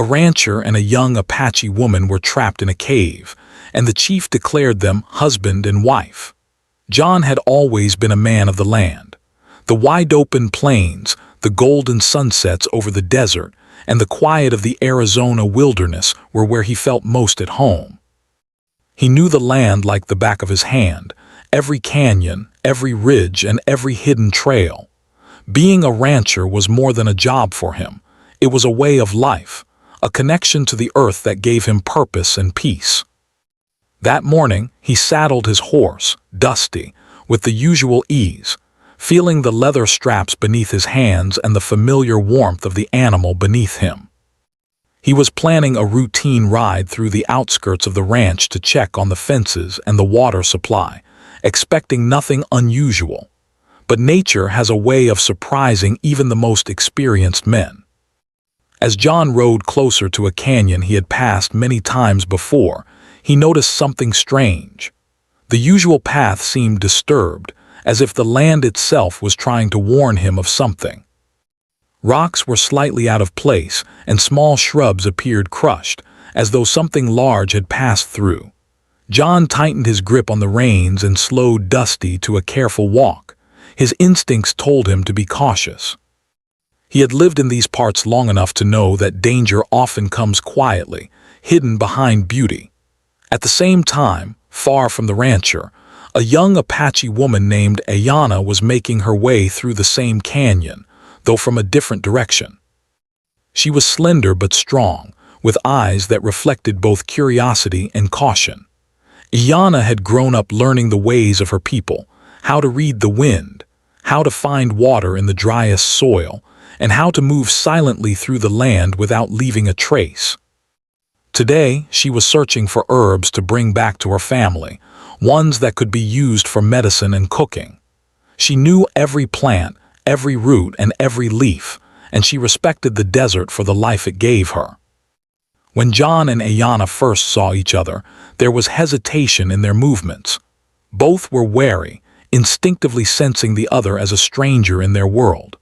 A rancher and a young Apache woman were trapped in a cave, and the chief declared them husband and wife. John had always been a man of the land. The wide-open plains, the golden sunsets over the desert, and the quiet of the Arizona wilderness were where he felt most at home. He knew the land like the back of his hand, every canyon, every ridge, and every hidden trail. Being a rancher was more than a job for him. It was a way of life, a connection to the earth that gave him purpose and peace. That morning, he saddled his horse, Dusty, with the usual ease, feeling the leather straps beneath his hands and the familiar warmth of the animal beneath him. He was planning a routine ride through the outskirts of the ranch to check on the fences and the water supply, expecting nothing unusual. But nature has a way of surprising even the most experienced men. As John rode closer to a canyon he had passed many times before, he noticed something strange. The usual path seemed disturbed, as if the land itself was trying to warn him of something. Rocks were slightly out of place, and small shrubs appeared crushed, as though something large had passed through. John tightened his grip on the reins and slowed Dusty to a careful walk. His instincts told him to be cautious. He had lived in these parts long enough to know that danger often comes quietly, hidden behind beauty. At the same time, far from the rancher, a young Apache woman named Ayana was making her way through the same canyon, though from a different direction. She was slender but strong, with eyes that reflected both curiosity and caution. Ayana had grown up learning the ways of her people, how to read the wind, how to find water in the driest soil, and how to move silently through the land without leaving a trace. Today, she was searching for herbs to bring back to her family, ones that could be used for medicine and cooking. She knew every plant, every root, and every leaf, and she respected the desert for the life it gave her. When John and Ayana first saw each other, there was hesitation in their movements. Both were wary, instinctively sensing the other as a stranger in their world.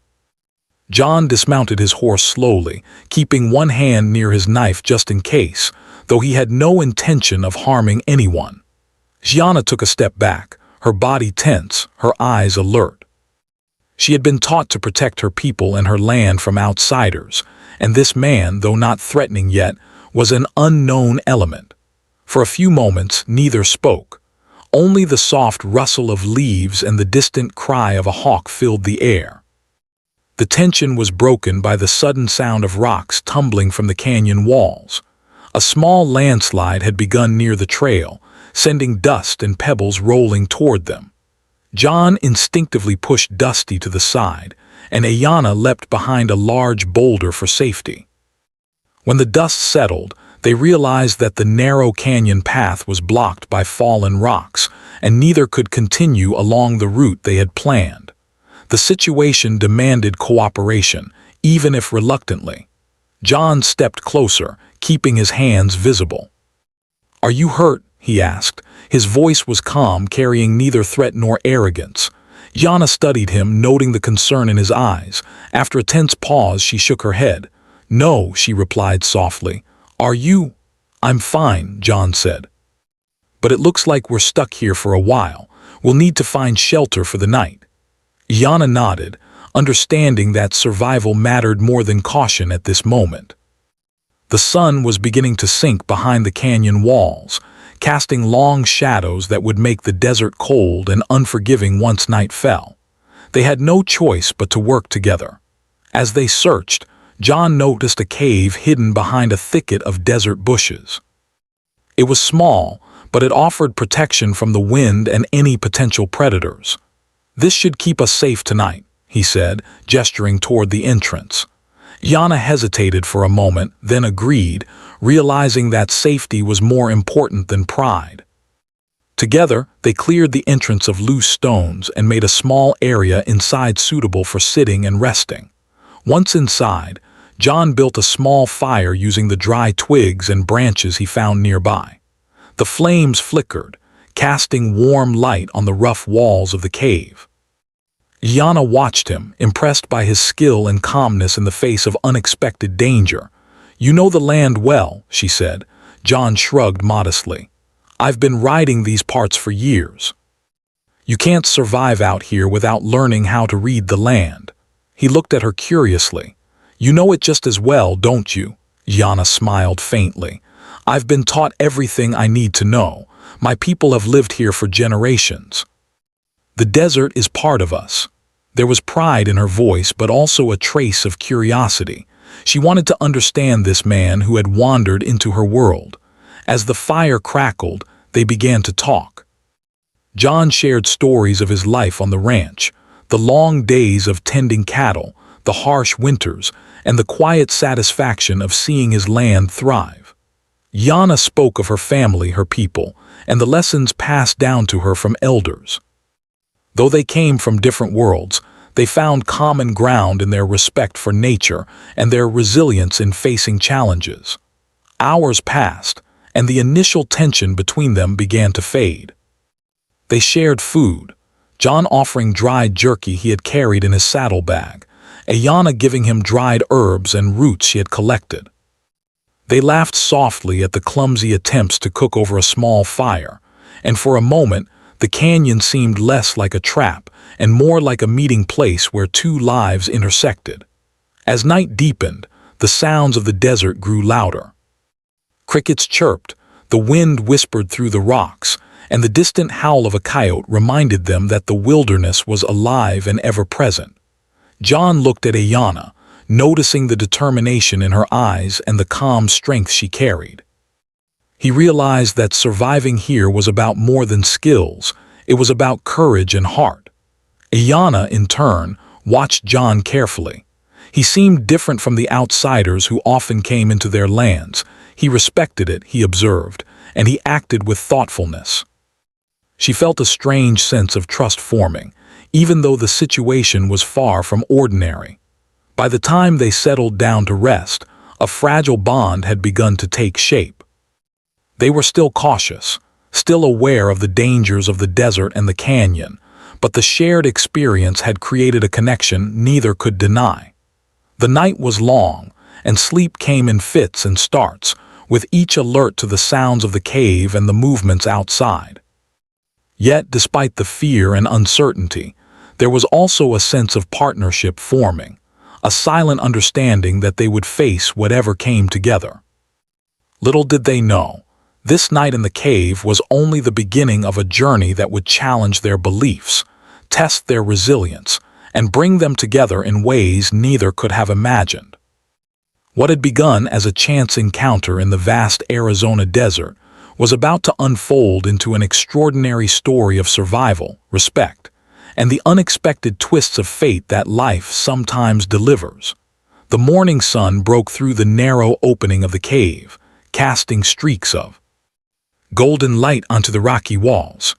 John dismounted his horse slowly, keeping one hand near his knife just in case, though he had no intention of harming anyone. Ayana took a step back, her body tense, her eyes alert. She had been taught to protect her people and her land from outsiders, and this man, though not threatening yet, was an unknown element. For a few moments, neither spoke. Only the soft rustle of leaves and the distant cry of a hawk filled the air. The tension was broken by the sudden sound of rocks tumbling from the canyon walls. A small landslide had begun near the trail, sending dust and pebbles rolling toward them. John instinctively pushed Dusty to the side, and Ayana leapt behind a large boulder for safety. When the dust settled, they realized that the narrow canyon path was blocked by fallen rocks, and neither could continue along the route they had planned. The situation demanded cooperation, even if reluctantly. John stepped closer, keeping his hands visible. "Are you hurt?" he asked. His voice was calm, carrying neither threat nor arrogance. Ayana studied him, noting the concern in his eyes. After a tense pause, she shook her head. "No," she replied softly. "Are you?" "I'm fine," John said. "But it looks like we're stuck here for a while. We'll need to find shelter for the night." Ayana nodded, understanding that survival mattered more than caution at this moment. The sun was beginning to sink behind the canyon walls, casting long shadows that would make the desert cold and unforgiving once night fell. They had no choice but to work together. As they searched, John noticed a cave hidden behind a thicket of desert bushes. It was small, but it offered protection from the wind and any potential predators. "This should keep us safe tonight," he said, gesturing toward the entrance. Ayana hesitated for a moment, then agreed, realizing that safety was more important than pride. Together, they cleared the entrance of loose stones and made a small area inside suitable for sitting and resting. Once inside, John built a small fire using the dry twigs and branches he found nearby. The flames flickered, casting warm light on the rough walls of the cave. Ayana watched him, impressed by his skill and calmness in the face of unexpected danger. "You know the land well," she said. John shrugged modestly. "I've been riding these parts for years." "You can't survive out here without learning how to read the land." He looked at her curiously. "You know it just as well, don't you?" Yana smiled faintly. "I've been taught everything I need to know. My people have lived here for generations. The desert is part of us." There was pride in her voice, but also a trace of curiosity. She wanted to understand this man who had wandered into her world. As the fire crackled, they began to talk. John shared stories of his life on the ranch, the long days of tending cattle, the harsh winters, and the quiet satisfaction of seeing his land thrive. Yana spoke of her family, her people, and the lessons passed down to her from elders. Though they came from different worlds, they found common ground in their respect for nature and their resilience in facing challenges. Hours passed, and the initial tension between them began to fade. They shared food, John offering dried jerky he had carried in his saddlebag, Ayana giving him dried herbs and roots she had collected. They laughed softly at the clumsy attempts to cook over a small fire, and for a moment the canyon seemed less like a trap and more like a meeting place where two lives intersected. As night deepened, the sounds of the desert grew louder. Crickets chirped, the wind whispered through the rocks, and the distant howl of a coyote reminded them that the wilderness was alive and ever-present. John looked at Ayana, noticing the determination in her eyes and the calm strength she carried. He realized that surviving here was about more than skills, it was about courage and heart. Ayana, in turn, watched John carefully. He seemed different from the outsiders who often came into their lands. He respected it, he observed, and he acted with thoughtfulness. She felt a strange sense of trust forming, even though the situation was far from ordinary. By the time they settled down to rest, a fragile bond had begun to take shape. They were still cautious, still aware of the dangers of the desert and the canyon, but the shared experience had created a connection neither could deny. The night was long, and sleep came in fits and starts, with each alert to the sounds of the cave and the movements outside. Yet, despite the fear and uncertainty, there was also a sense of partnership forming, a silent understanding that they would face whatever came together. Little did they know, this night in the cave was only the beginning of a journey that would challenge their beliefs, test their resilience, and bring them together in ways neither could have imagined. What had begun as a chance encounter in the vast Arizona desert was about to unfold into an extraordinary story of survival, respect, and the unexpected twists of fate that life sometimes delivers. The morning sun broke through the narrow opening of the cave, casting streaks of golden light onto the rocky walls.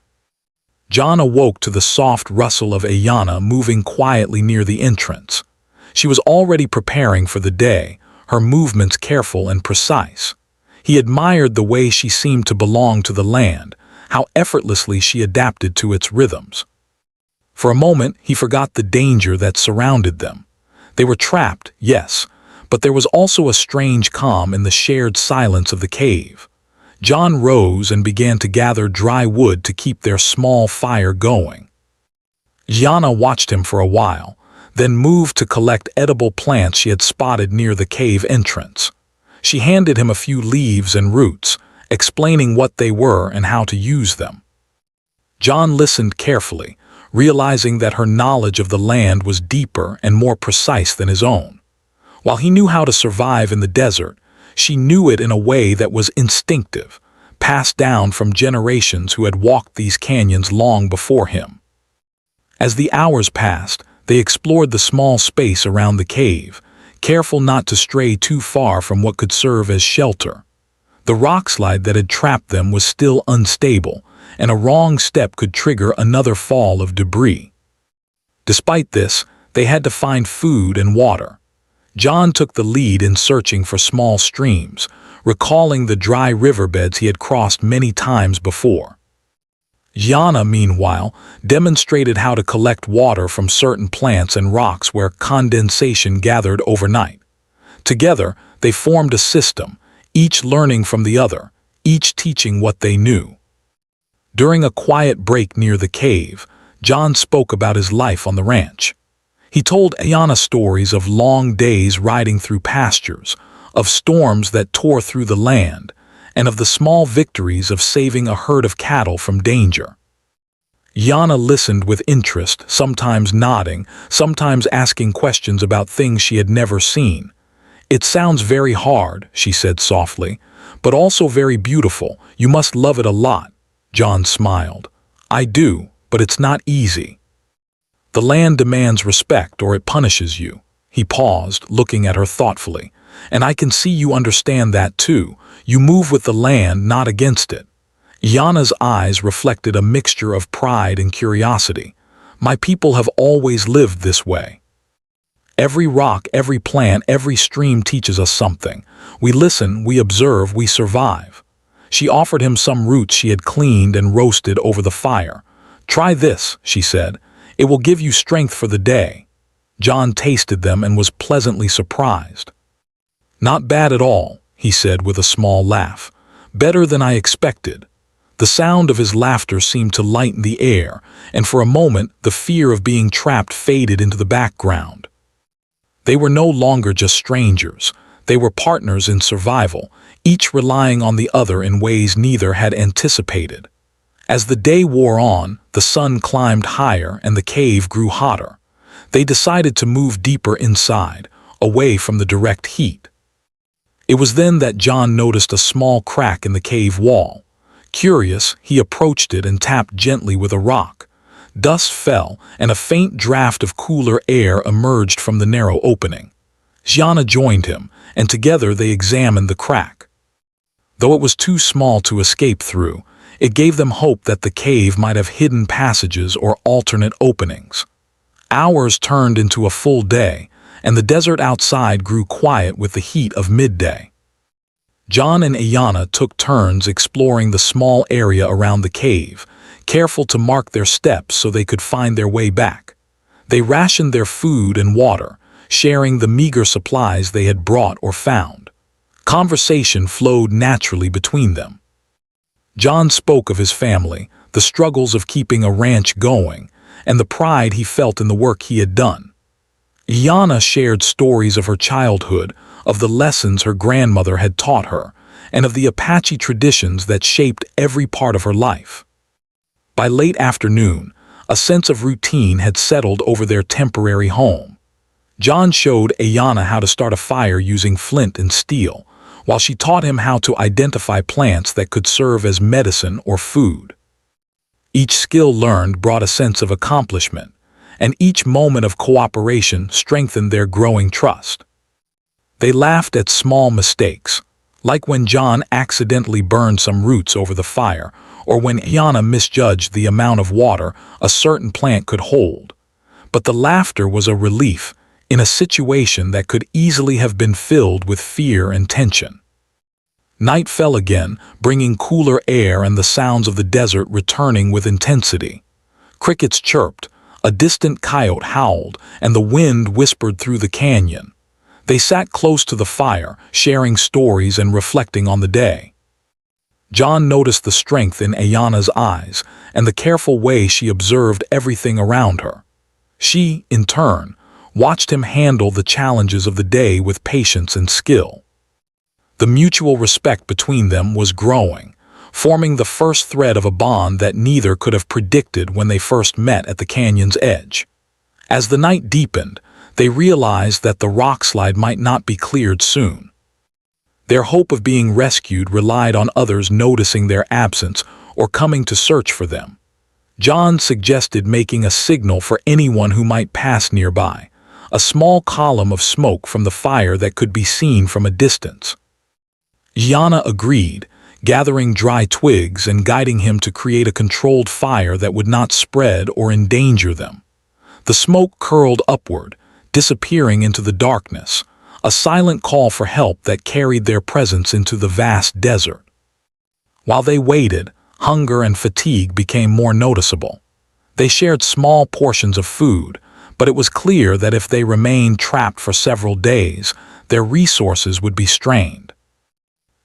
John awoke to the soft rustle of Ayana moving quietly near the entrance. She was already preparing for the day, her movements careful and precise. He admired the way she seemed to belong to the land, how effortlessly she adapted to its rhythms. For a moment, he forgot the danger that surrounded them. They were trapped, yes, but there was also a strange calm in the shared silence of the cave. John rose and began to gather dry wood to keep their small fire going. Yana watched him for a while, then moved to collect edible plants she had spotted near the cave entrance. She handed him a few leaves and roots, explaining what they were and how to use them. John listened carefully, realizing that her knowledge of the land was deeper and more precise than his own. While he knew how to survive in the desert, she knew it in a way that was instinctive, passed down from generations who had walked these canyons long before him. As the hours passed, they explored the small space around the cave, careful not to stray too far from what could serve as shelter. The rockslide that had trapped them was still unstable, and a wrong step could trigger another fall of debris. Despite this, they had to find food and water. John took the lead in searching for small streams, recalling the dry riverbeds he had crossed many times before. Yana, meanwhile, demonstrated how to collect water from certain plants and rocks where condensation gathered overnight. Together, They formed a system, each learning from the other, each teaching what they knew. During a quiet break near the cave, John spoke about his life on the ranch. He told Ayanna stories of long days riding through pastures, of storms that tore through the land, and of the small victories of saving a herd of cattle from danger. Ayanna listened with interest, sometimes nodding, sometimes asking questions about things she had never seen. "It sounds very hard," she said softly, "but also very beautiful. You must love it a lot." John smiled. "I do, but it's not easy. The land demands respect or it punishes you." He paused, looking at her thoughtfully. "And I can see you understand that too. You move with the land, not against it." Ayanna's eyes reflected a mixture of pride and curiosity. "My people have always lived this way. Every rock, every plant, every stream teaches us something. We listen, we observe, we survive." She offered him some roots she had cleaned and roasted over the fire. "Try this," she said. "It will give you strength for the day." John tasted them and was pleasantly surprised. "Not bad at all," he said with a small laugh. "Better than I expected." The sound of his laughter seemed to lighten the air, and for a moment the fear of being trapped faded into the background. They were no longer just strangers. They were partners in survival, each relying on the other in ways neither had anticipated. As the day wore on, the sun climbed higher and the cave grew hotter. They decided to move deeper inside, away from the direct heat. It was then that John noticed a small crack in the cave wall. Curious, he approached it and tapped gently with a rock. Dust fell, and a faint draft of cooler air emerged from the narrow opening. Ayanna joined him, and together they examined the crack. Though it was too small to escape through, it gave them hope that the cave might have hidden passages or alternate openings. Hours turned into a full day, and the desert outside grew quiet with the heat of midday. John and Ayanna took turns exploring the small area around the cave, careful to mark their steps so they could find their way back. They rationed their food and water, sharing the meager supplies they had brought or found. Conversation flowed naturally between them. John spoke of his family, the struggles of keeping a ranch going, and the pride he felt in the work he had done. Ayanna shared stories of her childhood, of the lessons her grandmother had taught her, and of the Apache traditions that shaped every part of her life. By late afternoon, a sense of routine had settled over their temporary home. John showed Ayanna how to start a fire using flint and steel, while she taught him how to identify plants that could serve as medicine or food. Each skill learned brought a sense of accomplishment, and each moment of cooperation strengthened their growing trust. They laughed at small mistakes, like when John accidentally burned some roots over the fire, or when Ayanna misjudged the amount of water a certain plant could hold. But the laughter was a relief in a situation that could easily have been filled with fear and tension. Night fell again, bringing cooler air and the sounds of the desert returning with intensity. Crickets chirped, a distant coyote howled, and the wind whispered through the canyon. They sat close to the fire, sharing stories and reflecting on the day. John noticed the strength in Ayanna's eyes and the careful way she observed everything around her. She, in turn, watched him handle the challenges of the day with patience and skill. The mutual respect between them was growing, forming the first thread of a bond that neither could have predicted when they first met at the canyon's edge. As the night deepened, they realized that the rockslide might not be cleared soon. Their hope of being rescued relied on others noticing their absence or coming to search for them. John suggested making a signal for anyone who might pass nearby, a small column of smoke from the fire that could be seen from a distance. Ayanna agreed, gathering dry twigs and guiding him to create a controlled fire that would not spread or endanger them. The smoke curled upward, disappearing into the darkness, a silent call for help that carried their presence into the vast desert. While they waited, hunger and fatigue became more noticeable. They shared small portions of food, but it was clear that if they remained trapped for several days, their resources would be strained.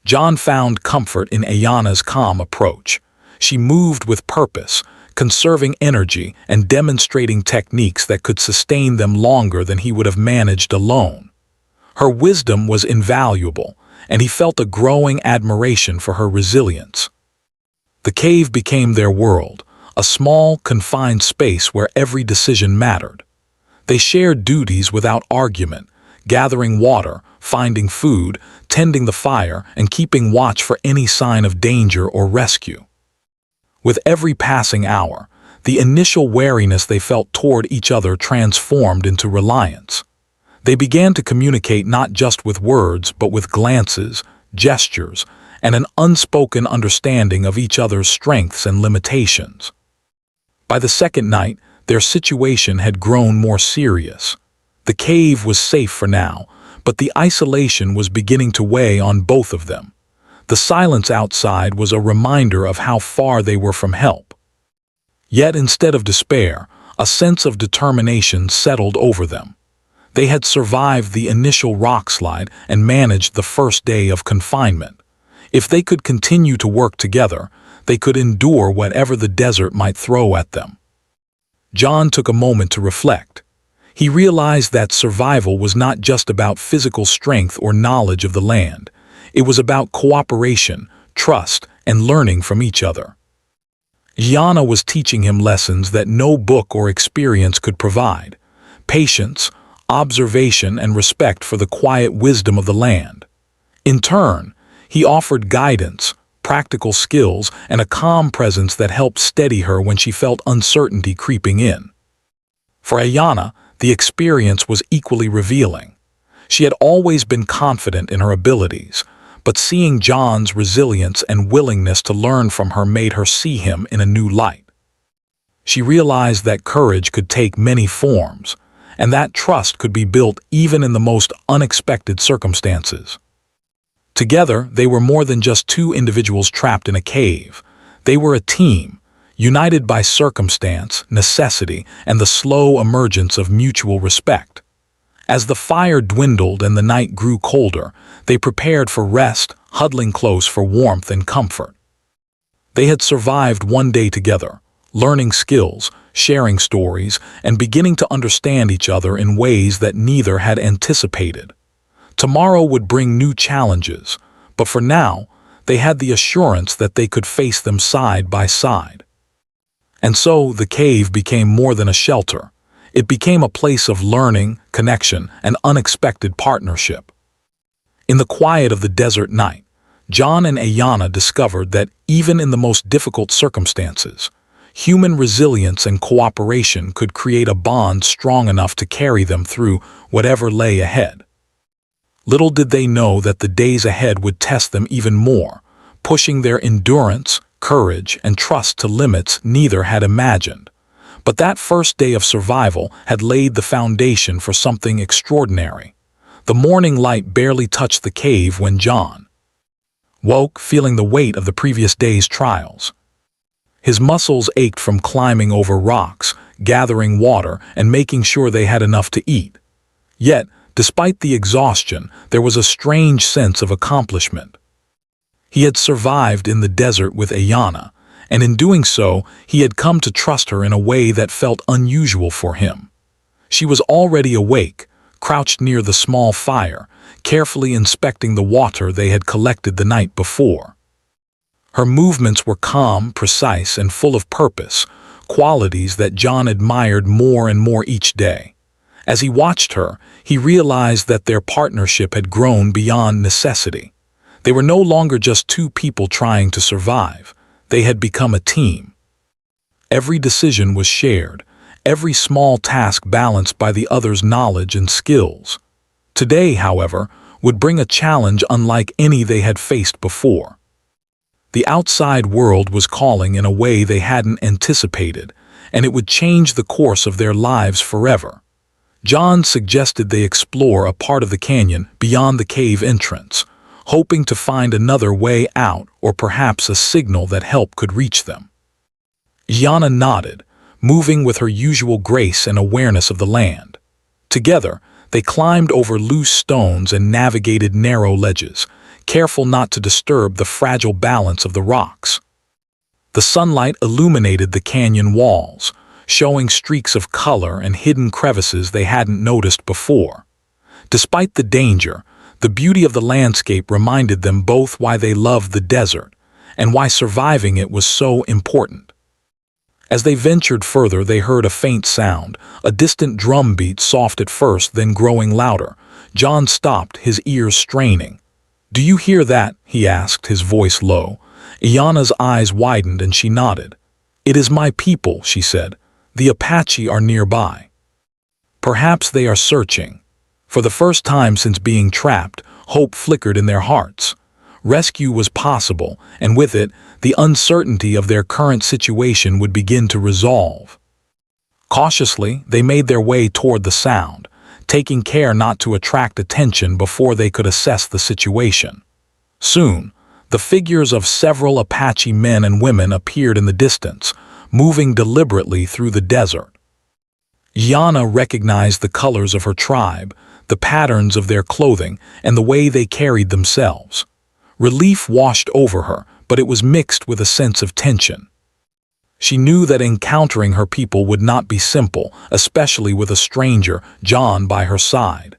John found comfort in Ayana's calm approach. She moved with purpose, conserving energy and demonstrating techniques that could sustain them longer than he would have managed alone. Her wisdom was invaluable, and he felt a growing admiration for her resilience. The cave became their world, a small, confined space where every decision mattered. They shared duties without argument, gathering water, finding food, tending the fire, and keeping watch for any sign of danger or rescue. With every passing hour, the initial wariness they felt toward each other transformed into reliance. They began to communicate not just with words but with glances, gestures, and an unspoken understanding of each other's strengths and limitations. By the second night, their situation had grown more serious. The cave was safe for now, but the isolation was beginning to weigh on both of them. The silence outside was a reminder of how far they were from help. Yet instead of despair, a sense of determination settled over them. They had survived the initial rockslide and managed the first day of confinement. If they could continue to work together, they could endure whatever the desert might throw at them. John took a moment to reflect. He realized that survival was not just about physical strength or knowledge of the land. It was about cooperation, trust, and learning from each other. Ayana was teaching him lessons that no book or experience could provide: patience, observation, and respect for the quiet wisdom of the land. In turn, he offered guidance, practical skills, and a calm presence that helped steady her when she felt uncertainty creeping in. For Ayana, the experience was equally revealing. She had always been confident in her abilities, but seeing John's resilience and willingness to learn from her made her see him in a new light. She realized that courage could take many forms, and that trust could be built even in the most unexpected circumstances. Together, they were more than just two individuals trapped in a cave. They were a team, united by circumstance, necessity, and the slow emergence of mutual respect. As the fire dwindled and the night grew colder, they prepared for rest, huddling close for warmth and comfort. They had survived one day together, learning skills, sharing stories, and beginning to understand each other in ways that neither had anticipated. Tomorrow would bring new challenges, but for now, they had the assurance that they could face them side by side. And so the cave became more than a shelter. It became a place of learning, connection, and unexpected partnership. In the quiet of the desert night, John and Ayana discovered that even in the most difficult circumstances, human resilience and cooperation could create a bond strong enough to carry them through whatever lay ahead. Little did they know that the days ahead would test them even more, pushing their endurance, courage, and trust to limits neither had imagined. But that first day of survival had laid the foundation for something extraordinary. The morning light barely touched the cave when John woke, feeling the weight of the previous day's trials. His muscles ached from climbing over rocks, gathering water, and making sure they had enough to eat. Yet, despite the exhaustion, there was a strange sense of accomplishment. He had survived in the desert with Ayana, and in doing so, he had come to trust her in a way that felt unusual for him. She was already awake, crouched near the small fire, carefully inspecting the water they had collected the night before. Her movements were calm, precise, and full of purpose, qualities that John admired more and more each day. As he watched her, he realized that their partnership had grown beyond necessity. They were no longer just two people trying to survive. They had become a team. Every decision was shared, every small task balanced by the other's knowledge and skills. Today, however, would bring a challenge unlike any they had faced before. The outside world was calling in a way they hadn't anticipated, and it would change the course of their lives forever. John suggested they explore a part of the canyon beyond the cave entrance, hoping to find another way out or perhaps a signal that help could reach them. Ayana nodded, moving with her usual grace and awareness of the land. Together, they climbed over loose stones and navigated narrow ledges, careful not to disturb the fragile balance of the rocks. The sunlight illuminated the canyon walls, showing streaks of color and hidden crevices they hadn't noticed before. Despite the danger, the beauty of the landscape reminded them both why they loved the desert and why surviving it was so important. As they ventured further, they heard a faint sound, a distant drum beat, soft at first, then growing louder. John stopped, his ears straining. "Do you hear that?" he asked, his voice low. Iana's eyes widened and she nodded. "It is my people," she said. "The Apache are nearby. Perhaps they are searching." For the first time since being trapped, hope flickered in their hearts. Rescue was possible, and with it, the uncertainty of their current situation would begin to resolve. Cautiously, they made their way toward the sound, taking care not to attract attention before they could assess the situation. Soon, the figures of several Apache men and women appeared in the distance, moving deliberately through the desert. Iana recognized the colors of her tribe, the patterns of their clothing, and the way they carried themselves. Relief washed over her, but it was mixed with a sense of tension. She knew that encountering her people would not be simple, especially with a stranger, John, by her side.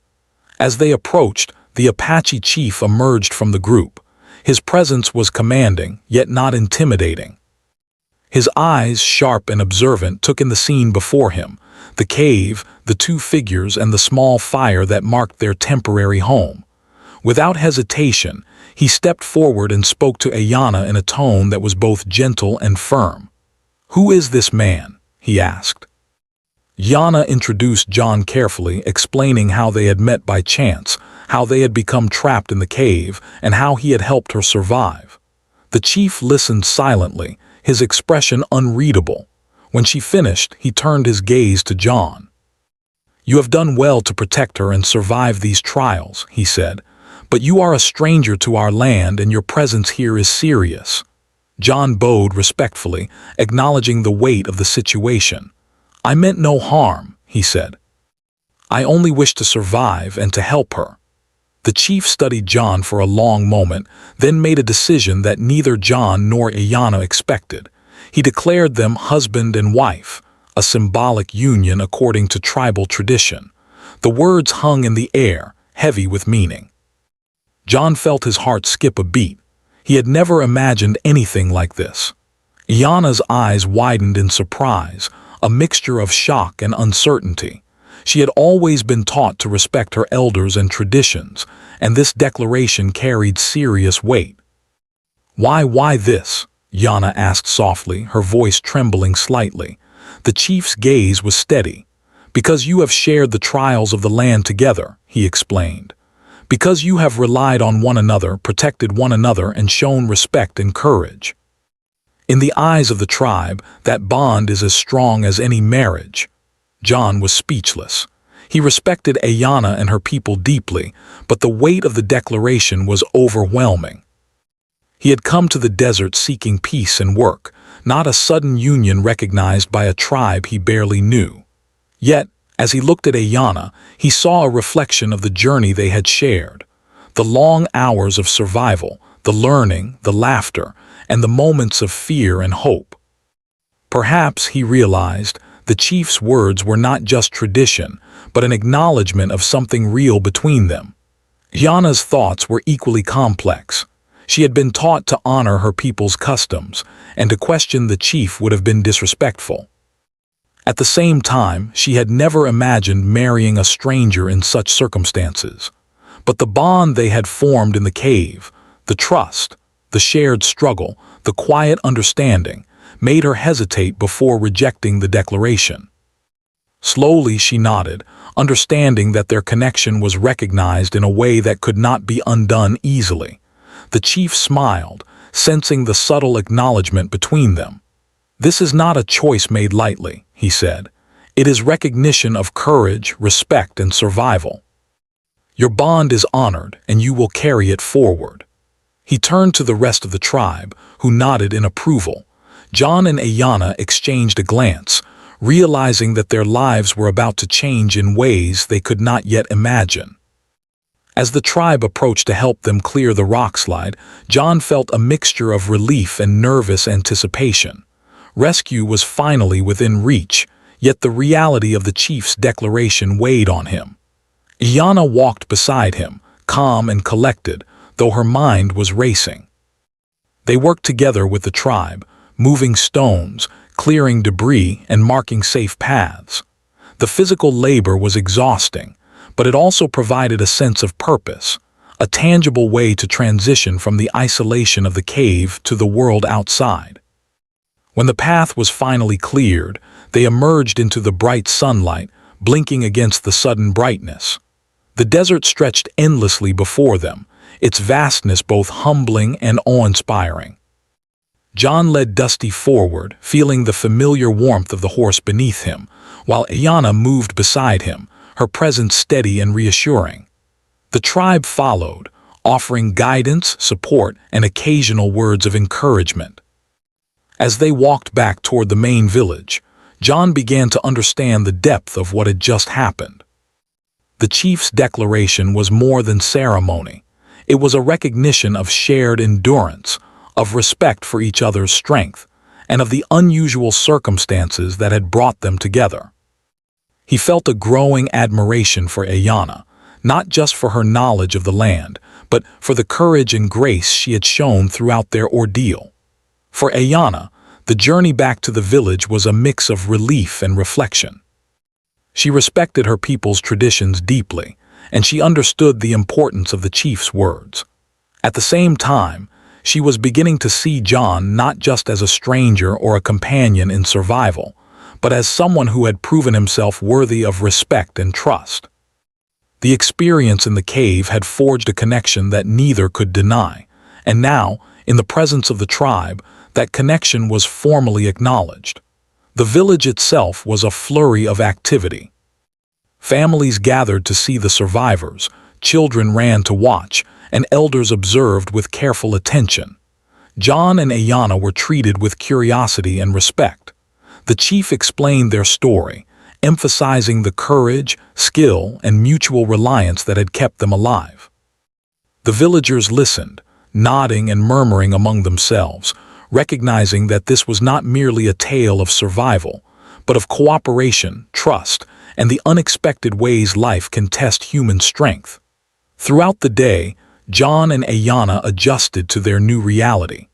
As they approached, the Apache chief emerged from the group. His presence was commanding, yet not intimidating. His eyes, sharp and observant, took in the scene before him, the cave, the two figures, and the small fire that marked their temporary home. Without hesitation, he stepped forward and spoke to Iana in a tone that was both gentle and firm. "Who is this man?" he asked. Iana introduced John carefully, explaining how they had met by chance, how they had become trapped in the cave, and how he had helped her survive. The chief listened silently, his expression unreadable. When she finished, he turned his gaze to John. "You have done well to protect her and survive these trials," he said. "But you are a stranger to our land and your presence here is serious." John bowed respectfully, acknowledging the weight of the situation. "I meant no harm," he said. "I only wish to survive and to help her." The chief studied John for a long moment, then made a decision that neither John nor Iana expected. He declared them husband and wife, a symbolic union according to tribal tradition. The words hung in the air, heavy with meaning. John felt his heart skip a beat. He had never imagined anything like this. Iana's eyes widened in surprise, a mixture of shock and uncertainty. She had always been taught to respect her elders and traditions, and this declaration carried serious weight. Why this?" Iana asked softly, her voice trembling slightly. The chief's gaze was steady. "Because you have shared the trials of the land together," he explained. "Because you have relied on one another, protected one another, and shown respect and courage. In the eyes of the tribe, that bond is as strong as any marriage." John was speechless. He respected Iana and her people deeply, but the weight of the declaration was overwhelming. He had come to the desert seeking peace and work, not a sudden union recognized by a tribe he barely knew. Yet, as he looked at Iana, he saw a reflection of the journey they had shared. The long hours of survival, the learning, the laughter, and the moments of fear and hope. Perhaps, he realized, the chief's words were not just tradition, but an acknowledgement of something real between them. Iana's thoughts were equally complex. She had been taught to honor her people's customs, and to question the chief would have been disrespectful. At the same time, she had never imagined marrying a stranger in such circumstances. But the bond they had formed in the cave, the trust, the shared struggle, the quiet understanding, made her hesitate before rejecting the declaration. Slowly she nodded, understanding that their connection was recognized in a way that could not be undone easily. The chief smiled, sensing the subtle acknowledgement between them. "This is not a choice made lightly," he said. "It is recognition of courage, respect, and survival. Your bond is honored, and you will carry it forward." He turned to the rest of the tribe, who nodded in approval. John and Iana exchanged a glance, realizing that their lives were about to change in ways they could not yet imagine. As the tribe approached to help them clear the rockslide, John felt a mixture of relief and nervous anticipation. Rescue was finally within reach, yet the reality of the chief's declaration weighed on him. Iana walked beside him, calm and collected, though her mind was racing. They worked together with the tribe, moving stones, clearing debris, and marking safe paths. The physical labor was exhausting, but it also provided a sense of purpose, a tangible way to transition from the isolation of the cave to the world outside. When the path was finally cleared, they emerged into the bright sunlight, blinking against the sudden brightness. The desert stretched endlessly before them, its vastness both humbling and awe-inspiring. John led Dusty forward, feeling the familiar warmth of the horse beneath him, while Iana moved beside him, her presence steady and reassuring. The tribe followed, offering guidance, support, and occasional words of encouragement. As they walked back toward the main village, John began to understand the depth of what had just happened. The chief's declaration was more than ceremony. It was a recognition of shared endurance, of respect for each other's strength, and of the unusual circumstances that had brought them together. He felt a growing admiration for Iana, not just for her knowledge of the land, but for the courage and grace she had shown throughout their ordeal. For Iana, the journey back to the village was a mix of relief and reflection. She respected her people's traditions deeply, and she understood the importance of the chief's words. At the same time, she was beginning to see John not just as a stranger or a companion in survival, but as someone who had proven himself worthy of respect and trust. The experience in the cave had forged a connection that neither could deny, and now, in the presence of the tribe, that connection was formally acknowledged. The village itself was a flurry of activity. Families gathered to see the survivors, children ran to watch, and elders observed with careful attention. John and Iana were treated with curiosity and respect. The chief explained their story, emphasizing the courage, skill, and mutual reliance that had kept them alive. The villagers listened, nodding and murmuring among themselves, recognizing that this was not merely a tale of survival, but of cooperation, trust, and the unexpected ways life can test human strength. Throughout the day, John and Iana adjusted to their new reality.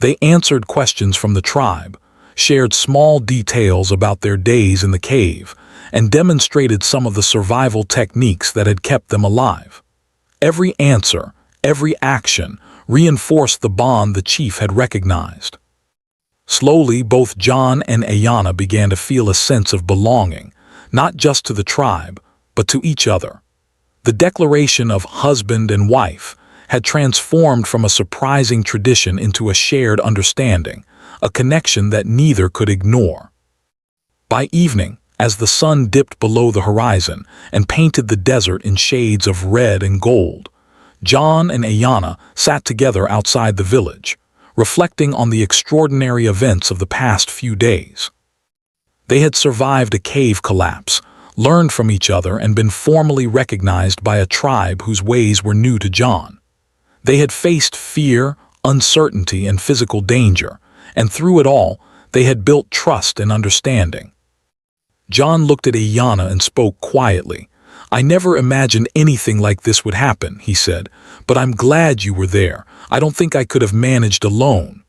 They answered questions from the tribe, shared small details about their days in the cave, and demonstrated some of the survival techniques that had kept them alive. Every answer, every action, reinforced the bond the chief had recognized. Slowly, both John and Iana began to feel a sense of belonging, not just to the tribe, but to each other. The declaration of husband and wife had transformed from a surprising tradition into a shared understanding, a connection that neither could ignore. By evening, as the sun dipped below the horizon and painted the desert in shades of red and gold, John and Iana sat together outside the village, reflecting on the extraordinary events of the past few days. They had survived a cave collapse, learned from each other, and been formally recognized by a tribe whose ways were new to John. They had faced fear, uncertainty, and physical danger, and through it all, they had built trust and understanding. John looked at Iana and spoke quietly. "I never imagined anything like this would happen," he said, "but I'm glad you were there. I don't think I could have managed alone."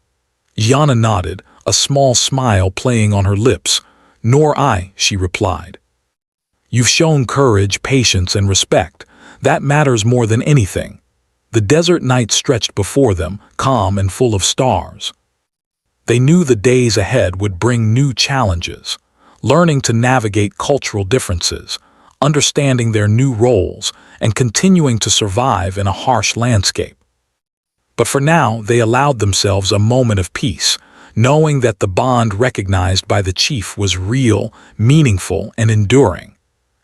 Iana nodded, a small smile playing on her lips. "Nor I," she replied. "You've shown courage, patience, and respect. That matters more than anything." The desert night stretched before them, calm and full of stars. They knew the days ahead would bring new challenges, learning to navigate cultural differences, understanding their new roles, and continuing to survive in a harsh landscape. But for now, they allowed themselves a moment of peace, knowing that the bond recognized by the chief was real, meaningful, and enduring.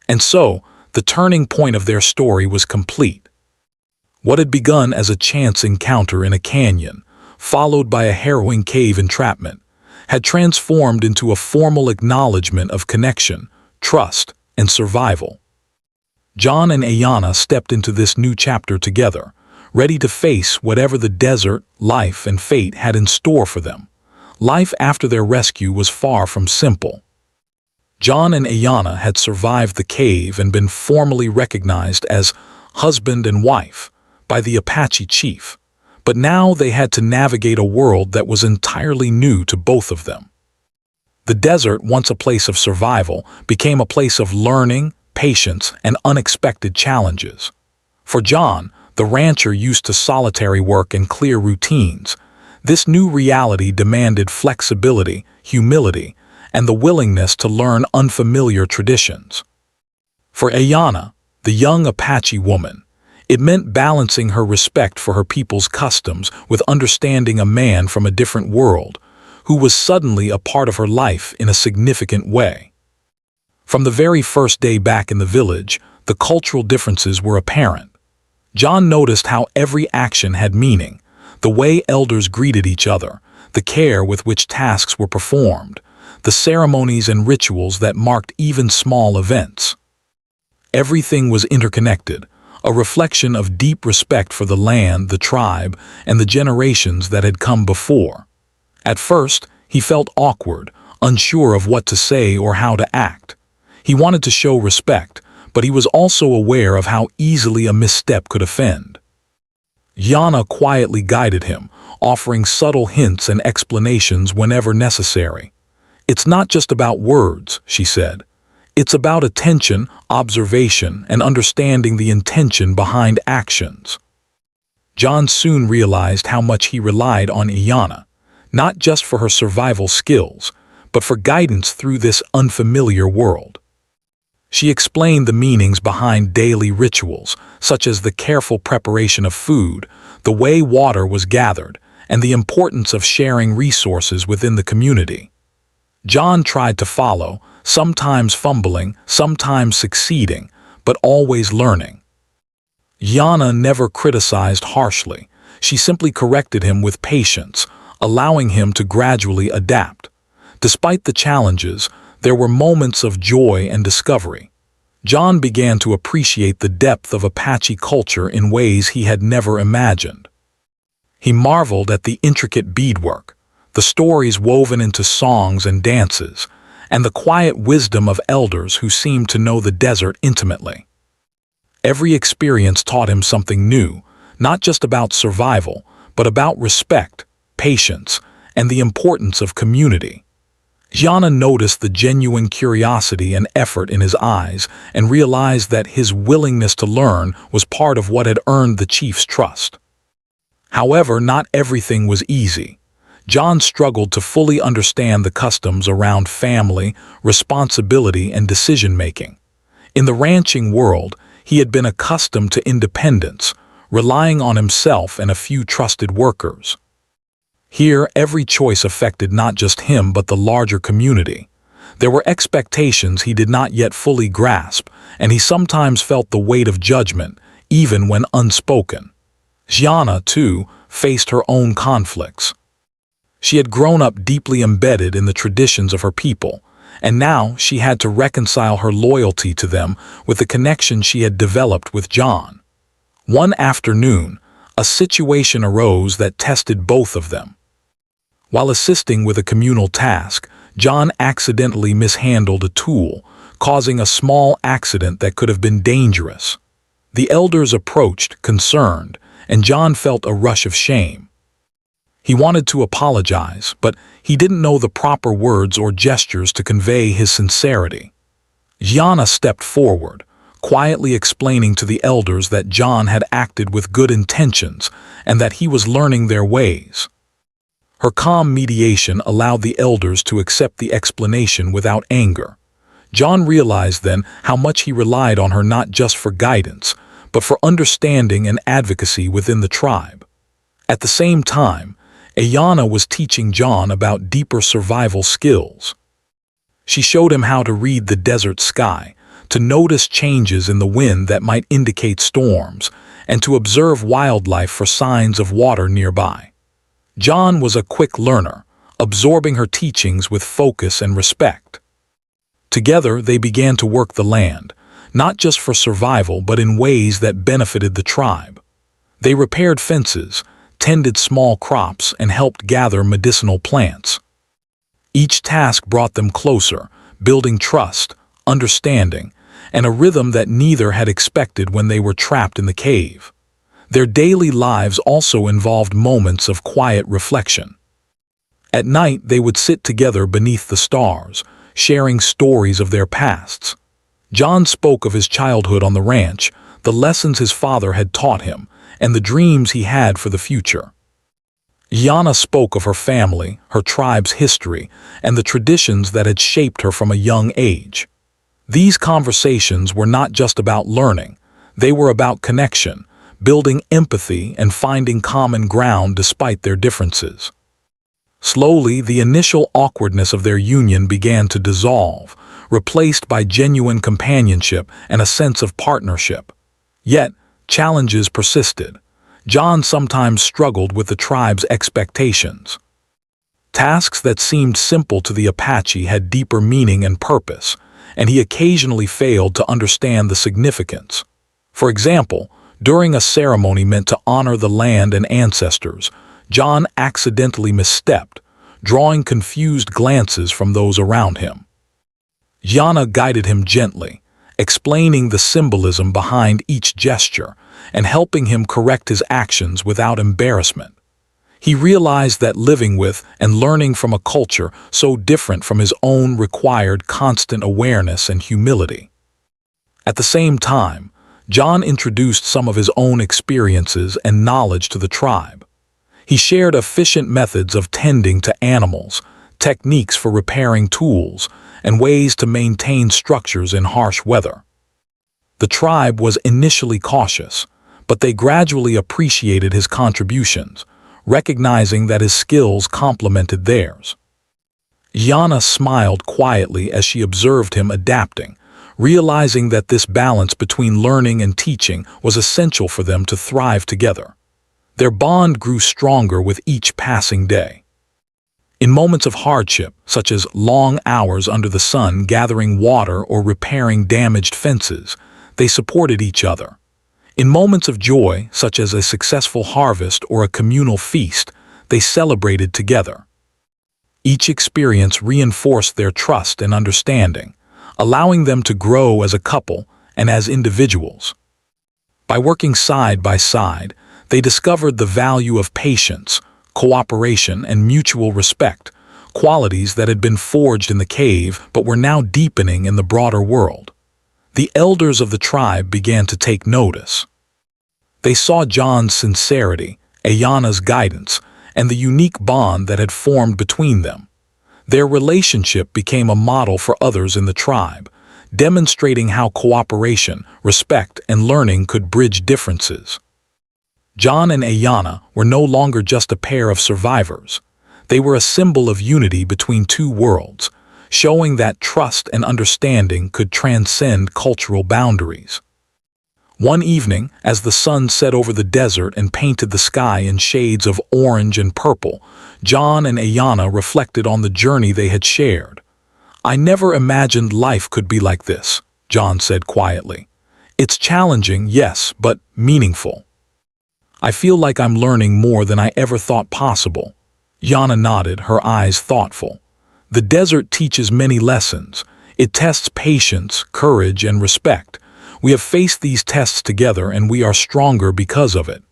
And so, the turning point of their story was complete. What had begun as a chance encounter in a canyon, followed by a harrowing cave entrapment, had transformed into a formal acknowledgement of connection, trust, and survival. John and Ayanna stepped into this new chapter together, ready to face whatever the desert, life, and fate had in store for them. Life after their rescue was far from simple. John and Ayanna had survived the cave and been formally recognized as husband and wife by the Apache chief, but now they had to navigate a world that was entirely new to both of them. The desert, once a place of survival, became a place of learning, patience, and unexpected challenges. For John, the rancher used to solitary work and clear routines, this new reality demanded flexibility, humility, and the willingness to learn unfamiliar traditions. For Ayanna, the young Apache woman, it meant balancing her respect for her people's customs with understanding a man from a different world, who was suddenly a part of her life in a significant way. From the very first day back in the village, the cultural differences were apparent. John noticed how every action had meaning, the way elders greeted each other, the care with which tasks were performed, the ceremonies and rituals that marked even small events. Everything was interconnected, a reflection of deep respect for the land, the tribe, and the generations that had come before. At first, he felt awkward, unsure of what to say or how to act. He wanted to show respect, but he was also aware of how easily a misstep could offend. Ayanna quietly guided him, offering subtle hints and explanations whenever necessary. "It's not just about words," she said. "It's about attention, observation, and understanding the intention behind actions." John soon realized how much he relied on Ayanna, not just for her survival skills, but for guidance through this unfamiliar world. She explained the meanings behind daily rituals, such as the careful preparation of food, the way water was gathered, and the importance of sharing resources within the community. John tried to follow, sometimes fumbling, sometimes succeeding, but always learning. Ayanna never criticized harshly. She simply corrected him with patience, allowing him to gradually adapt. Despite the challenges, there were moments of joy and discovery. John began to appreciate the depth of Apache culture in ways he had never imagined. He marveled at the intricate beadwork, the stories woven into songs and dances, and the quiet wisdom of elders who seemed to know the desert intimately. Every experience taught him something new, not just about survival, but about respect, patience, and the importance of community. Ayanna noticed the genuine curiosity and effort in his eyes and realized that his willingness to learn was part of what had earned the chief's trust. However, not everything was easy. John struggled to fully understand the customs around family, responsibility, and decision-making. In the ranching world, he had been accustomed to independence, relying on himself and a few trusted workers. Here, every choice affected not just him but the larger community. There were expectations he did not yet fully grasp, and he sometimes felt the weight of judgment, even when unspoken. Ayanna, too, faced her own conflicts. She had grown up deeply embedded in the traditions of her people, and now she had to reconcile her loyalty to them with the connection she had developed with John. One afternoon, a situation arose that tested both of them. While assisting with a communal task, John accidentally mishandled a tool, causing a small accident that could have been dangerous. The elders approached, concerned, and John felt a rush of shame. He wanted to apologize, but he didn't know the proper words or gestures to convey his sincerity. Ayanna stepped forward, quietly explaining to the elders that John had acted with good intentions and that he was learning their ways. Her calm mediation allowed the elders to accept the explanation without anger. John realized then how much he relied on her not just for guidance, but for understanding and advocacy within the tribe. At the same time, Ayanna was teaching John about deeper survival skills. She showed him how to read the desert sky, to notice changes in the wind that might indicate storms, and to observe wildlife for signs of water nearby. John was a quick learner, absorbing her teachings with focus and respect. Together, they began to work the land, not just for survival but in ways that benefited the tribe. They repaired fences, tended small crops, and helped gather medicinal plants. Each task brought them closer, building trust, understanding, and a rhythm that neither had expected when they were trapped in the cave. Their daily lives also involved moments of quiet reflection. At night, they would sit together beneath the stars, sharing stories of their pasts. John spoke of his childhood on the ranch, the lessons his father had taught him, and the dreams he had for the future. Yana spoke of her family, her tribe's history, and the traditions that had shaped her from a young age. These conversations were not just about learning, they were about connection, building empathy and finding common ground despite their differences. Slowly, the initial awkwardness of their union began to dissolve, replaced by genuine companionship and a sense of partnership. Yet, challenges persisted. John sometimes struggled with the tribe's expectations. Tasks that seemed simple to the Apache had deeper meaning and purpose, and he occasionally failed to understand the significance. For example, during a ceremony meant to honor the land and ancestors, John accidentally misstepped, drawing confused glances from those around him. Yana guided him gently, explaining the symbolism behind each gesture and helping him correct his actions without embarrassment. He realized that living with and learning from a culture so different from his own required constant awareness and humility. At the same time, John introduced some of his own experiences and knowledge to the tribe. He shared efficient methods of tending to animals, techniques for repairing tools, and ways to maintain structures in harsh weather. The tribe was initially cautious, but they gradually appreciated his contributions, recognizing that his skills complemented theirs. Yana smiled quietly as she observed him adapting, realizing that this balance between learning and teaching was essential for them to thrive together. Their bond grew stronger with each passing day. In moments of hardship, such as long hours under the sun gathering water or repairing damaged fences, they supported each other. In moments of joy, such as a successful harvest or a communal feast, they celebrated together. Each experience reinforced their trust and understanding, allowing them to grow as a couple and as individuals. By working side by side, they discovered the value of patience, cooperation, and mutual respect, qualities that had been forged in the cave but were now deepening in the broader world. The elders of the tribe began to take notice. They saw John's sincerity, Ayana's guidance, and the unique bond that had formed between them. Their relationship became a model for others in the tribe, demonstrating how cooperation, respect, and learning could bridge differences. John and Ayana were no longer just a pair of survivors. They were a symbol of unity between two worlds, showing that trust and understanding could transcend cultural boundaries. One evening, as the sun set over the desert and painted the sky in shades of orange and purple, John and Ayana reflected on the journey they had shared. "I never imagined life could be like this," John said quietly. "It's challenging, yes, but meaningful. I feel like I'm learning more than I ever thought possible." Yana nodded, her eyes thoughtful. "The desert teaches many lessons. It tests patience, courage, and respect. We have faced these tests together and we are stronger because of it.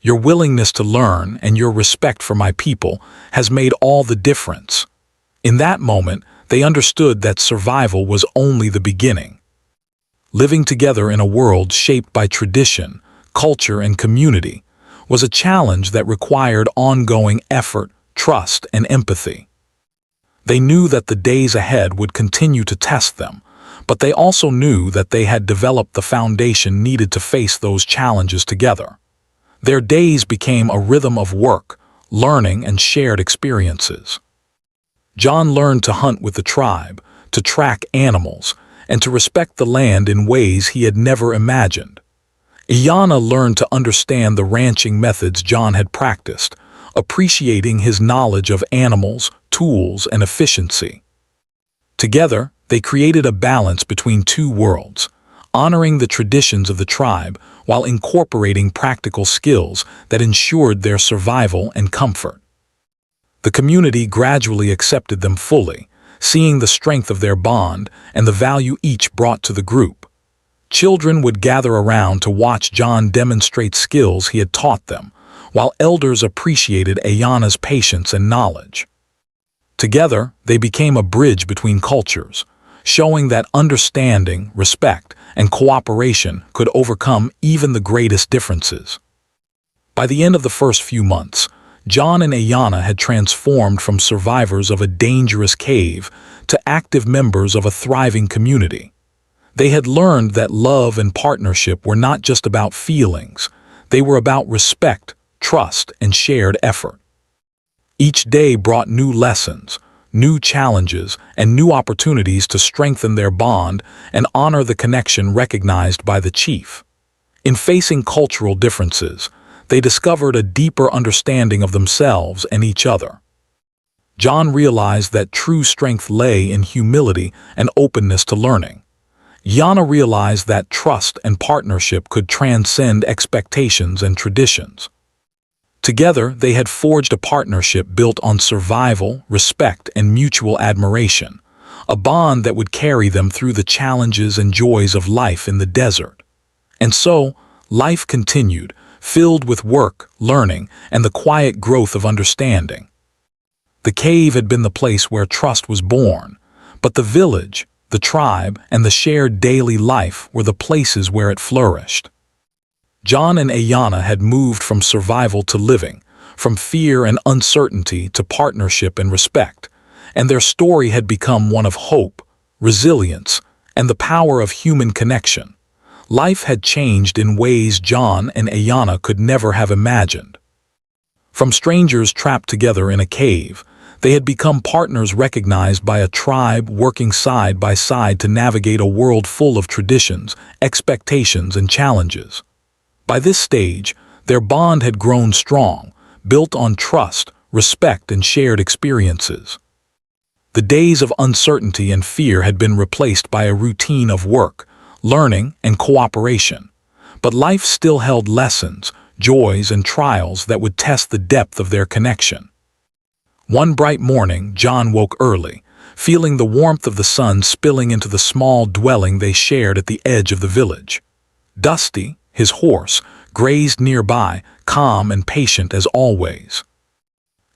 Your willingness to learn and your respect for my people has made all the difference." In that moment, they understood that survival was only the beginning. Living together in a world shaped by tradition, culture, and community was a challenge that required ongoing effort, trust, and empathy. They knew that the days ahead would continue to test them, but they also knew that they had developed the foundation needed to face those challenges together. Their days became a rhythm of work, learning, and shared experiences. John learned to hunt with the tribe, to track animals, and to respect the land in ways he had never imagined. Ayana learned to understand the ranching methods John had practiced, appreciating his knowledge of animals, tools, and efficiency. Together, they created a balance between two worlds, honoring the traditions of the tribe while incorporating practical skills that ensured their survival and comfort. The community gradually accepted them fully, seeing the strength of their bond and the value each brought to the group. Children would gather around to watch John demonstrate skills he had taught them, while elders appreciated Ayana's patience and knowledge. Together, they became a bridge between cultures, showing that understanding, respect, and cooperation could overcome even the greatest differences. By the end of the first few months, John and Ayana had transformed from survivors of a dangerous cave to active members of a thriving community. They had learned that love and partnership were not just about feelings, they were about respect, trust, and shared effort. Each day brought new lessons, new challenges, and new opportunities to strengthen their bond and honor the connection recognized by the chief. In facing cultural differences, they discovered a deeper understanding of themselves and each other. John realized that true strength lay in humility and openness to learning. Yana realized that trust and partnership could transcend expectations and traditions. Together, they had forged a partnership built on survival, respect, and mutual admiration, a bond that would carry them through the challenges and joys of life in the desert. And so, life continued, filled with work, learning, and the quiet growth of understanding. The cave had been the place where trust was born, but the village, the tribe, and the shared daily life were the places where it flourished. John and Ayana had moved from survival to living, from fear and uncertainty to partnership and respect, and their story had become one of hope, resilience, and the power of human connection. Life had changed in ways John and Ayana could never have imagined. From strangers trapped together in a cave, they had become partners recognized by a tribe working side by side to navigate a world full of traditions, expectations, and challenges. By this stage, their bond had grown strong, built on trust, respect, and shared experiences. The days of uncertainty and fear had been replaced by a routine of work, learning, and cooperation. But life still held lessons, joys, and trials that would test the depth of their connection. One bright morning, John woke early, feeling the warmth of the sun spilling into the small dwelling they shared at the edge of the village. Dusty, his horse, grazed nearby, calm and patient as always.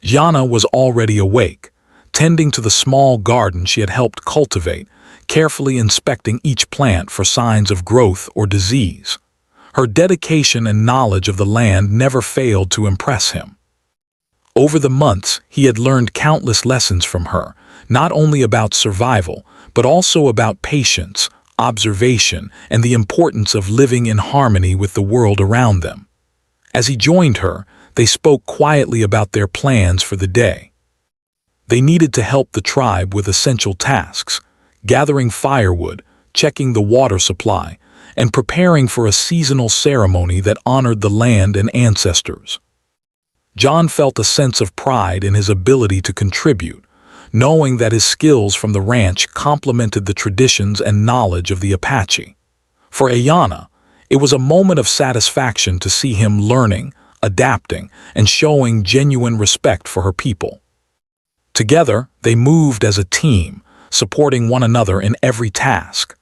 Yana was already awake, tending to the small garden she had helped cultivate, carefully inspecting each plant for signs of growth or disease. Her dedication and knowledge of the land never failed to impress him. Over the months, he had learned countless lessons from her, not only about survival, but also about patience, observation, and the importance of living in harmony with the world around them. As he joined her, they spoke quietly about their plans for the day. They needed to help the tribe with essential tasks, gathering firewood, checking the water supply, and preparing for a seasonal ceremony that honored the land and ancestors. John felt a sense of pride in his ability to contribute, knowing that his skills from the ranch complemented the traditions and knowledge of the Apache. For Ayana, it was a moment of satisfaction to see him learning, adapting, and showing genuine respect for her people. Together, they moved as a team, supporting one another in every task.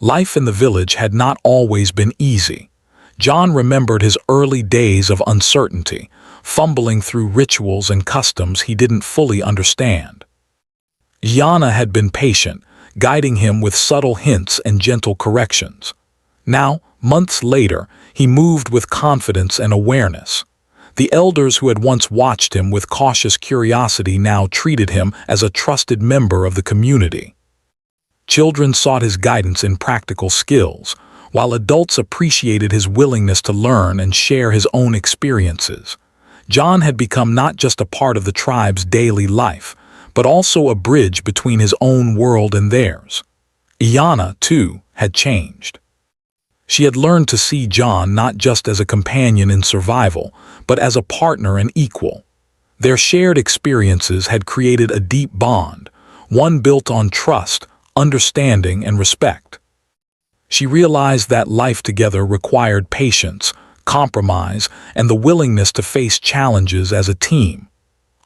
Life in the village had not always been easy. John remembered his early days of uncertainty, fumbling through rituals and customs he didn't fully understand. Yana had been patient, guiding him with subtle hints and gentle corrections. Now, months later, he moved with confidence and awareness. The elders who had once watched him with cautious curiosity now treated him as a trusted member of the community. Children sought his guidance in practical skills, while adults appreciated his willingness to learn and share his own experiences. John had become not just a part of the tribe's daily life, but also a bridge between his own world and theirs. Ayana, too, had changed. She had learned to see John not just as a companion in survival, but as a partner and equal. Their shared experiences had created a deep bond, one built on trust, understanding, and respect. She realized that life together required patience, compromise, and the willingness to face challenges as a team.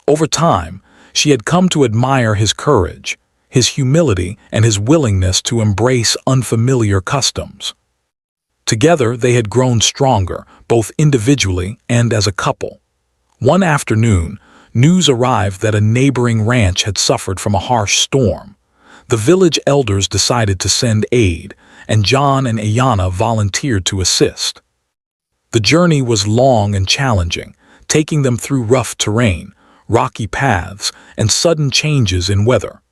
Over time, she had come to admire his courage, his humility, and his willingness to embrace unfamiliar customs. Together, they had grown stronger, both individually and as a couple. One afternoon, news arrived that a neighboring ranch had suffered from a harsh storm. The village elders decided to send aid, and John and Ayanna volunteered to assist. The journey was long and challenging, taking them through rough terrain, rocky paths, and sudden changes in weather.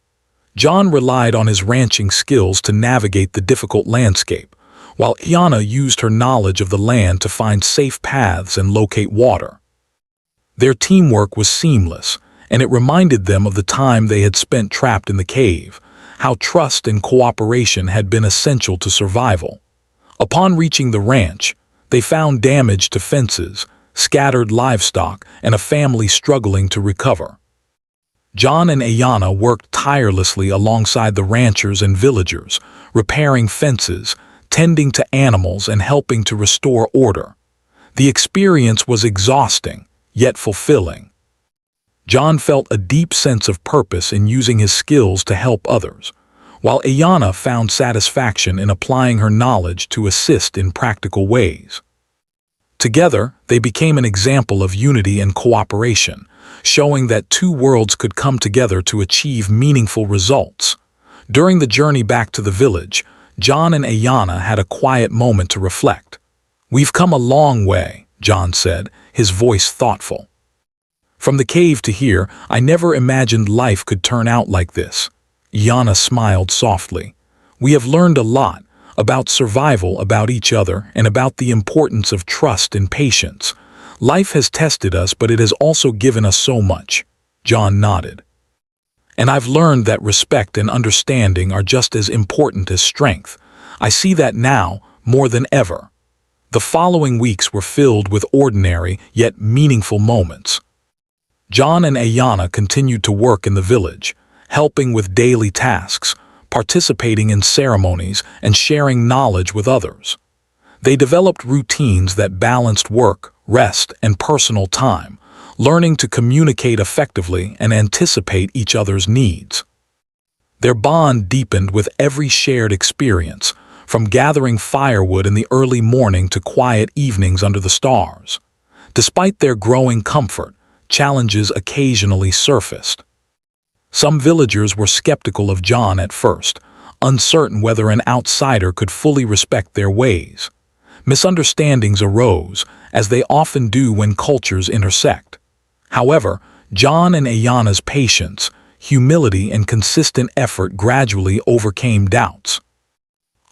John relied on his ranching skills to navigate the difficult landscape, while Ayanna used her knowledge of the land to find safe paths and locate water. Their teamwork was seamless, and it reminded them of the time they had spent trapped in the cave, how trust and cooperation had been essential to survival. Upon reaching the ranch, they found damage to fences, scattered livestock, and a family struggling to recover. John and Ayanna worked tirelessly alongside the ranchers and villagers, repairing fences, tending to animals, and helping to restore order. The experience was exhausting, yet fulfilling. John felt a deep sense of purpose in using his skills to help others, while Ayanna found satisfaction in applying her knowledge to assist in practical ways. Together, they became an example of unity and cooperation, showing that two worlds could come together to achieve meaningful results. During the journey back to the village, John and Ayanna had a quiet moment to reflect. "We've come a long way," John said, his voice thoughtful. "From the cave to here, I never imagined life could turn out like this." Ayanna smiled softly. "We have learned a lot, about survival, about each other, and about the importance of trust and patience. Life has tested us, but it has also given us so much." John nodded. "And I've learned that respect and understanding are just as important as strength. I see that now, more than ever." The following weeks were filled with ordinary, yet meaningful moments. John and Ayanna continued to work in the village, helping with daily tasks, participating in ceremonies, and sharing knowledge with others. They developed routines that balanced work, rest, and personal time, learning to communicate effectively and anticipate each other's needs. Their bond deepened with every shared experience, from gathering firewood in the early morning to quiet evenings under the stars. Despite their growing comfort, challenges occasionally surfaced. Some villagers were skeptical of John at first, uncertain whether an outsider could fully respect their ways. Misunderstandings arose, as they often do when cultures intersect. However, John and Ayanna's patience, humility, and consistent effort gradually overcame doubts.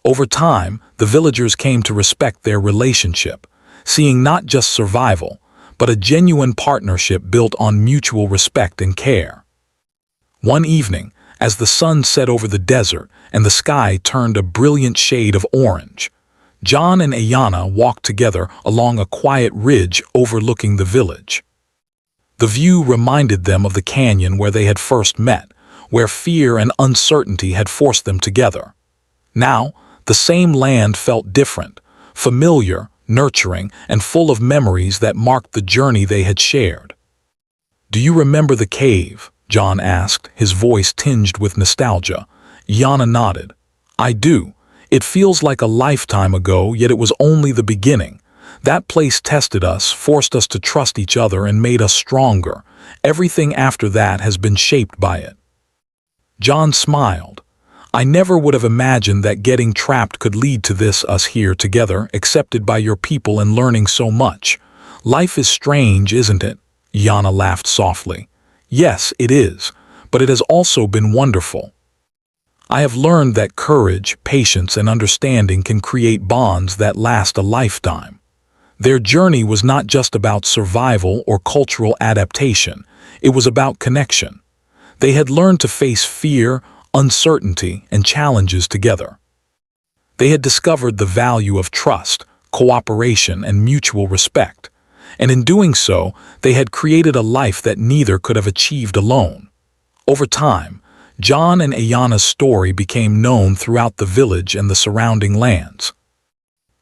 Over time, the villagers came to respect their relationship, seeing not just survival, but a genuine partnership built on mutual respect and care. One evening, as the sun set over the desert and the sky turned a brilliant shade of orange, John and Ayanna walked together along a quiet ridge overlooking the village. The view reminded them of the canyon where they had first met, where fear and uncertainty had forced them together. Now, the same land felt different, familiar, nurturing, and full of memories that marked the journey they had shared. "Do you remember the cave?" John asked, his voice tinged with nostalgia. Ayanna nodded. "I do. It feels like a lifetime ago, yet it was only the beginning. That place tested us, forced us to trust each other, and made us stronger. Everything after that has been shaped by it." John smiled. "I never would have imagined that getting trapped could lead to this, us here together, accepted by your people and learning so much. Life is strange, isn't it?" Ayanna laughed softly. "Yes, it is, but it has also been wonderful. I have learned that courage, patience, and understanding can create bonds that last a lifetime." Their journey was not just about survival or cultural adaptation, it was about connection. They had learned to face fear, uncertainty, and challenges together. They had discovered the value of trust, cooperation, and mutual respect, and in doing so, they had created a life that neither could have achieved alone. Over time, John and Ayana's story became known throughout the village and the surrounding lands.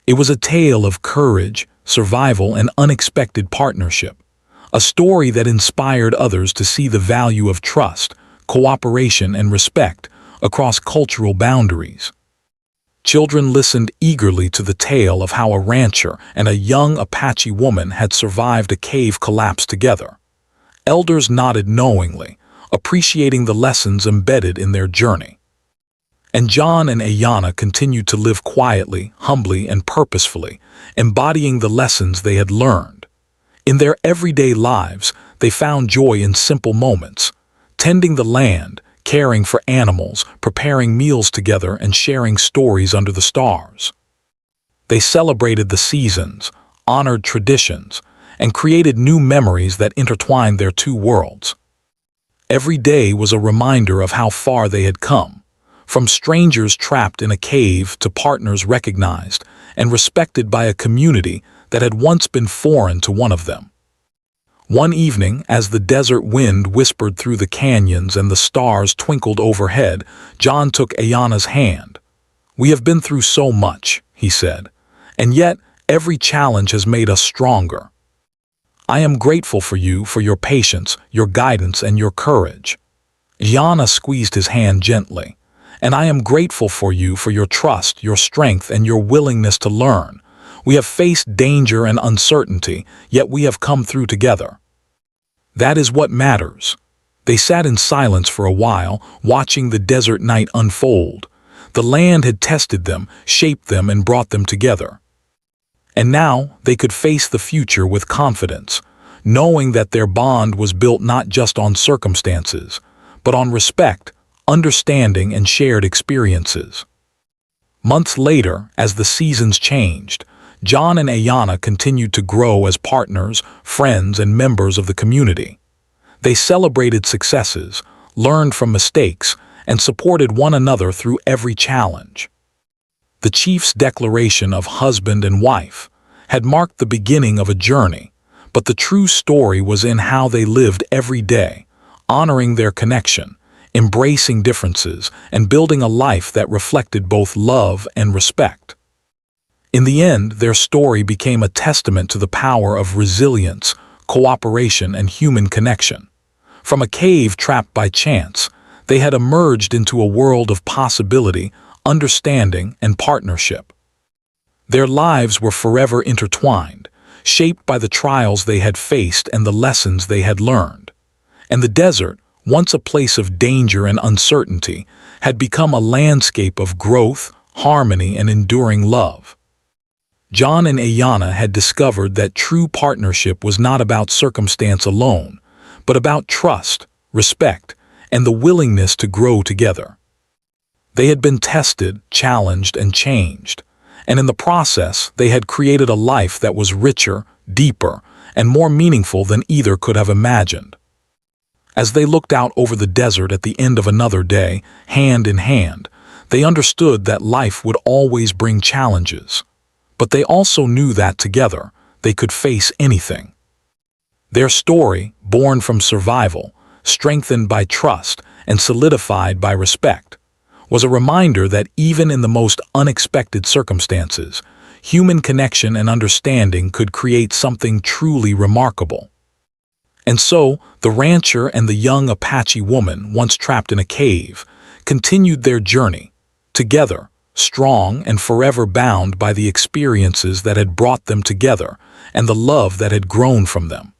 It was a tale of courage, survival, and unexpected partnership, a story that inspired others to see the value of trust, cooperation, and respect across cultural boundaries. Children listened eagerly to the tale of how a rancher and a young Apache woman had survived a cave collapse together. Elders nodded knowingly, appreciating the lessons embedded in their journey. And John and Ayana continued to live quietly, humbly, and purposefully, embodying the lessons they had learned. In their everyday lives, they found joy in simple moments, tending the land, caring for animals, preparing meals together, and sharing stories under the stars. They celebrated the seasons, honored traditions, and created new memories that intertwined their two worlds. Every day was a reminder of how far they had come, from strangers trapped in a cave to partners recognized and respected by a community that had once been foreign to one of them. One evening, as the desert wind whispered through the canyons and the stars twinkled overhead, John took Ayana's hand. "We have been through so much," he said, "and yet every challenge has made us stronger. I am grateful for you, for your patience, your guidance, and your courage." Ayana squeezed his hand gently. "And I am grateful for you, for your trust, your strength, and your willingness to learn. We have faced danger and uncertainty, yet we have come through together. That is what matters." They sat in silence for a while, watching the desert night unfold. The land had tested them, shaped them, and brought them together. And now they could face the future with confidence, knowing that their bond was built not just on circumstances, but on respect, understanding, and shared experiences. Months later, as the seasons changed, John and Ayana continued to grow as partners, friends, and members of the community. They celebrated successes, learned from mistakes, and supported one another through every challenge. The chief's declaration of husband and wife had marked the beginning of a journey, but the true story was in how they lived every day, honoring their connection, embracing differences, and building a life that reflected both love and respect. In the end, their story became a testament to the power of resilience, cooperation, and human connection. From a cave trapped by chance, they had emerged into a world of possibility, understanding, and partnership. Their lives were forever intertwined, shaped by the trials they had faced and the lessons they had learned. And the desert, once a place of danger and uncertainty, had become a landscape of growth, harmony, and enduring love. John and Ayana had discovered that true partnership was not about circumstance alone, but about trust, respect, and the willingness to grow together. They had been tested, challenged, and changed, and in the process they had created a life that was richer, deeper, and more meaningful than either could have imagined. As they looked out over the desert at the end of another day, hand in hand, they understood that life would always bring challenges, but they also knew that together they could face anything. Their story, born from survival, strengthened by trust, and solidified by respect, was a reminder that even in the most unexpected circumstances, human connection and understanding could create something truly remarkable. And so, the rancher and the young Apache woman, once trapped in a cave, continued their journey, together, strong and forever bound by the experiences that had brought them together and the love that had grown from them.